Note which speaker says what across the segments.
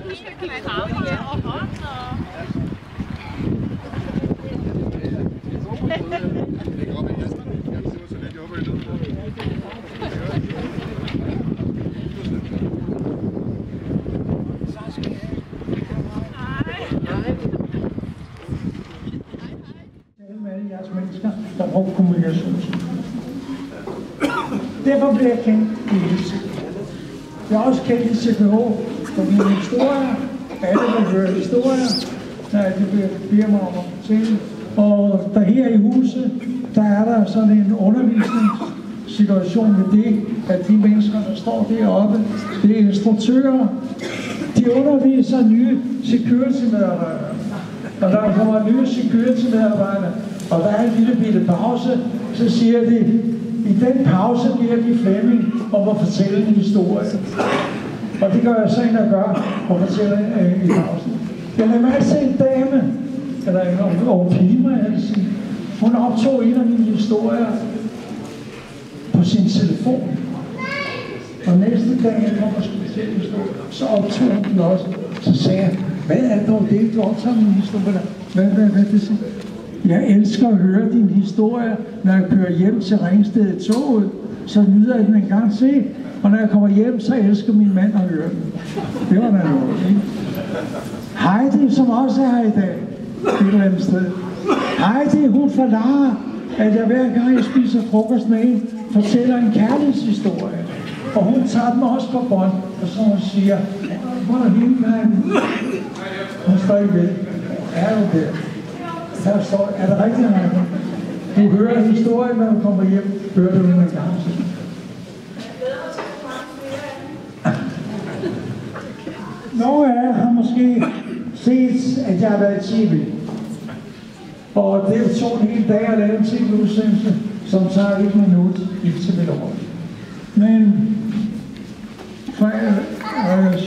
Speaker 1: Der brugte kommunikation. Derfor blev jeg kendt i Hilse. Jeg er også kendt i CPH for mine historier. Alle vil høre historier, når de beder mig om at fortælle. Og der her i huset, der er der sådan en undervisningssituation med det, at de mennesker, der står deroppe, det er instruktører. De underviser nye security-medarbejdere. Og der kommer nye security-medarbejdere, og der er en lille bitte pause, så siger de, i den pause bliver de Flemming om at fortælle en historie. Og det gør jeg så ind at gøre, og fortælle i pausen. Jeg lader mig se en dame, eller en pige, må jeg sige. Hun optog en af mine historier på sin telefon. Og næste dag, jeg kommer og skulle fortælle en historie, så optog hun den også. Så sagde jeg, hvad er det dog det, du optager min historie? Hvad det siger? Jeg elsker at høre din historie, når jeg kører hjem til Ringsted i toget. Så nyder jeg den en gang til. Og når jeg kommer hjem, så elsker min mand at høre den. Det var da noget, ikke? Heidi, som også er her i dag, et eller andet sted. Heidi, hun forlanger, at jeg hver gang jeg spiser frokost med hende, fortæller en kærlighedshistorie. Og hun tager den også på bånd, og så hun siger, hvor er hende gang? Hun står ikke ved. Er du der? Her står, er det rigtigt, Heidi? Du hører historien, når du kommer hjem. Hører du den en gang til? Nogle af jer har måske set, at jeg har været i tv. Og det tog en hel dag at lave en tv-udsendelse, som tager 1 minut i TV-låret. Men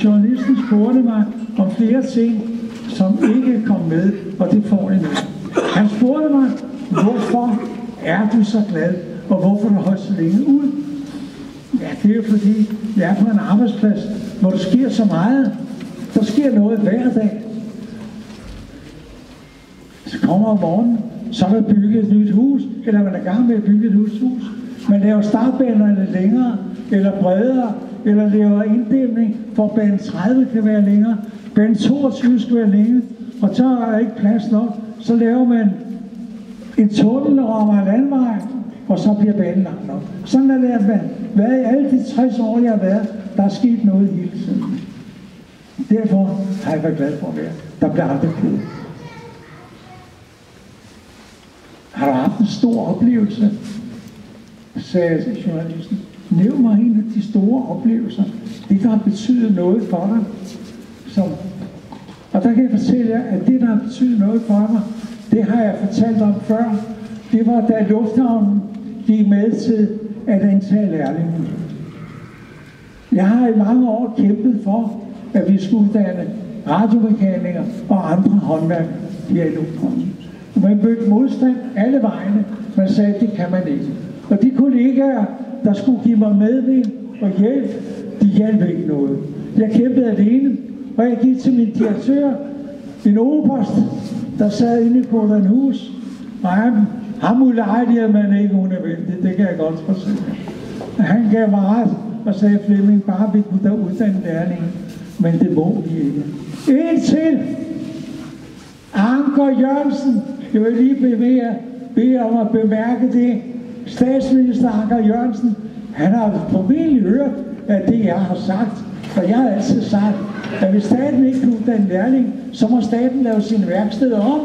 Speaker 1: journalisten spurgte mig om flere ting, som ikke kom med, og det får I nu. Han spurgte mig, hvorfor er du så glad, og hvorfor du holdt så længe ud? Ja, det er jo fordi, jeg er på en arbejdsplads, hvor der sker så meget. Der sker noget hver dag. Så kommer om morgenen, så er der bygget et nyt hus, eller man er i gang med at bygge et hus. Man laver startbanerne længere, eller bredere, eller laver inddæmning, for bane 30 kan være længere, bane 22 skal være længere, og så er der ikke plads nok. Så laver man en tunnel over en landvej, og så bliver banen langt nok. Sådan er det, man. Hvad i alle de 60 år, jeg har været, der er sket noget hele tiden. Derfor har jeg været glad for at være. Der bliver aldrig ked. Har du haft en stor oplevelse? Sagde journalisten. Nævn mig en af de store oplevelser. Det, der har betydet noget for dig. Og der kan jeg fortælle jer, at det, der har betydet noget for mig, det har jeg fortalt om før. Det var, da lufthavnen gik med til at antage lærlinge. Jeg har i mange år kæmpet for, at vi skulle uddanne radiomekanikere og andre håndværkere her i lufthavnen. Man mødte modstand alle vejene. Man sagde, at det kan man ikke. Og de kollegaer, der skulle give mig medvind og hjælp, de hjalp ikke noget. Jeg kæmpede alene, og jeg gik til min direktør, en oberst, der sad inde i Kodanhus, og ham ulejligede man ikke unødvendigt, det kan jeg godt fortælle. Han gav mig ret og sagde, Flemming, bare vi kunne da uddanne lærlingen, men det må vi ikke. En til! Anker Jørgensen, jeg vil lige bede om at bemærke det. Statsminister Anker Jørgensen, han har formentlig hørt, at det jeg har sagt, og jeg har altid sagt, at hvis staten ikke kan uddanne lærling, så må staten lave sine værksteder om.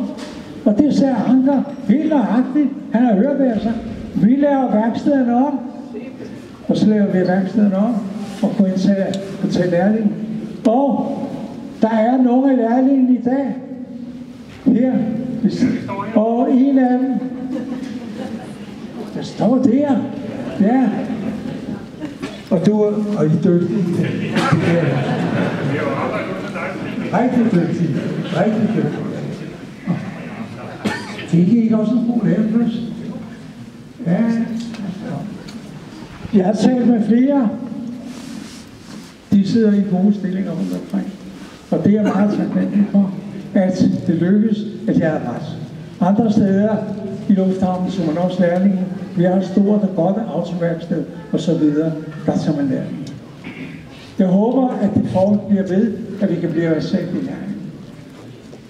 Speaker 1: Og det sagde Anker helt nøjagtigt. Han har hørt, hvad jeg sagde. Vi laver værkstederne om, og så laver vi værkstederne om, og kunne tage lærling. Og der er nogle af lærlingen i dag, her, og en af dem, der står der, ja, og I er dygtige. Rigtig dygtige, rigtig dygtige. Fik I ikke også en god læreplads? Ja. Jeg har talt med flere. De sidder i gode stillinger rundt omkring. Og det er jeg meget taknemmelig for, at det lykkedes, at jeg havde ret. Andre steder i lufthavnen, som man også lærlinge, vi har et stort og godt autoværksted og så videre, der tager man lærlinge. Jeg håber, at det folk bliver ved, at vi kan blive ansat i lærlinge.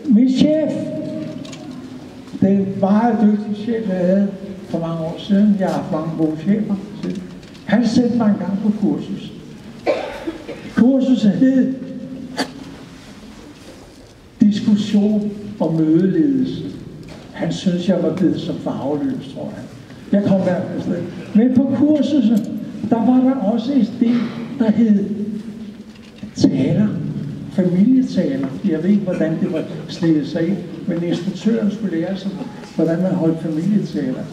Speaker 1: Min chef, den meget dygtige chef, jeg havde for mange år siden, jeg har haft mange gode chefer, han sendte mig en gang på kursus. Kursuset hed diskussion og mødeledelse. Han synes, jeg var blevet som farveløs, tror jeg. Jeg kom der afsted. Men på kursuset, der var der også et sted, der hed taler. Familietaler. Jeg ved ikke, hvordan det var slettet sig ind, men instruktøren skulle lære sig, hvordan man holdt familietaler.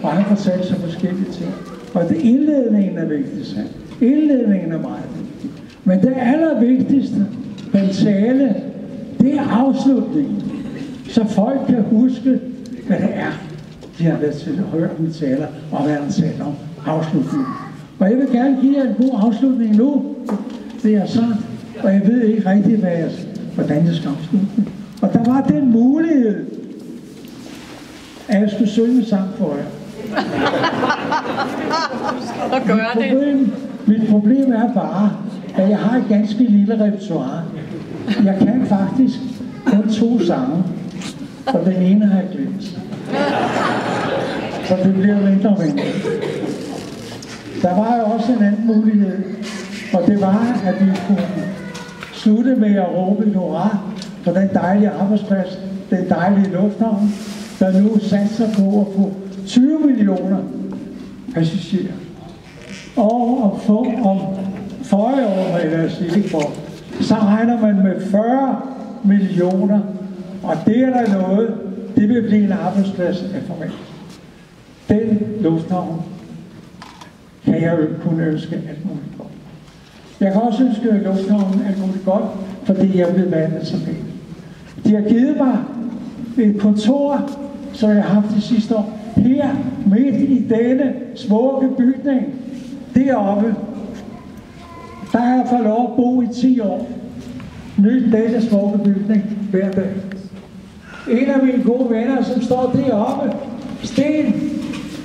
Speaker 1: Og han fortalte sig forskellige ting. Og det indledningen er vigtigst. Indledningen er meget vigtig. Men det allervigtigste på en tale, det er afslutningen. Så folk kan huske, hvad det er, de har været til at høre dem taler, og hvad han taler om afslutningen. Og jeg vil gerne give jer en god afslutning nu. Det er sagt. Og jeg ved ikke rigtig, hvordan jeg skal afslutte. Og der var den mulighed, at jeg skulle synge en sang for jer.
Speaker 2: Og gøre det.
Speaker 1: Mit problem er bare, at jeg har et ganske lille repertoire. Jeg kan faktisk kun 2 sange, og den ene har jeg glemt. Så det bliver mindre og mindre. Der var jo også en anden mulighed, og det var, at vi kunne slutte med at råbe hurra for den dejlige arbejdsplads, den dejlige lufthavn, der nu satser på at få 20 millioner passagerer. Og om 40 år, eller jeg siger ikke for, så regner man med 40 millioner, og det er der noget, det vil blive en arbejdsplads af format. Den lufthavn kan jeg jo kun ønske alt muligt godt. Jeg kan også ønske lufthavnen alt muligt godt, fordi jeg er blevet vandet så pænt. De har givet mig et kontor, som jeg har haft de sidste år, her midt i denne smukke bygning, deroppe. Der har jeg fået lov at bo i 10 år. Nyt denne smukke bygning hver dag. En af mine gode venner, som står deroppe, Sten,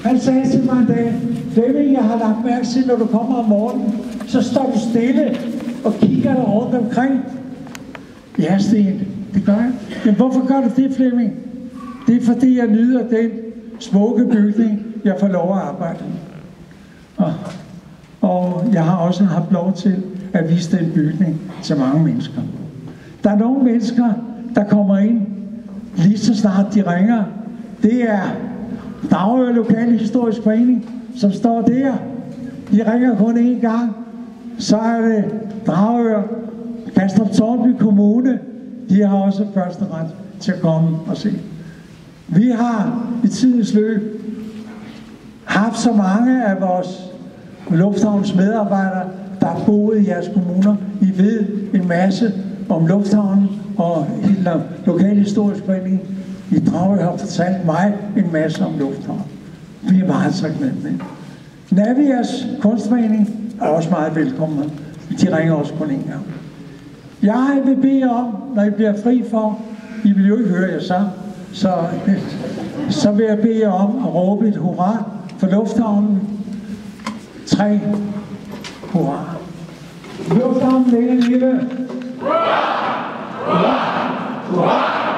Speaker 1: han sagde til mig en dag, Flemming, jeg har lagt mærke til, når du kommer om morgenen, så står du stille og kigger dig rundt omkring. Ja, Sten, det gør jeg. Men hvorfor gør du det, Flemming? Det er fordi, jeg nyder den smukke bygning, jeg får lov at arbejde med. Og jeg har også haft lov til at vise den bygning til mange mennesker. Der er nogle mennesker, der kommer ind, lige så snart de ringer. Det er Dragør Lokale Historisk Forening, som står der. De ringer kun én gang. Så er det Dragør, Kastrup Tårnby Kommune. De har også første ret til at komme og se. Vi har i tidens løb haft så mange af vores lufthavns medarbejdere, der har boet i jeres kommuner. I ved en masse om lufthavnen, og hele Lokale Historisk Forening i Dragør har fortalt mig en masse om lufthavnen. Vi er meget taknemmelige. Navias Kunstforening er også meget velkommen. De ringer også kun en gang. Jeg vil bede om, når I bliver fri for, I vil jo ikke høre jer sang, så vil jeg bede om at råbe et hurra for lufthavnen. 3 hurra. Lufthavnen længe live. Hurra! Hurra! Hurra!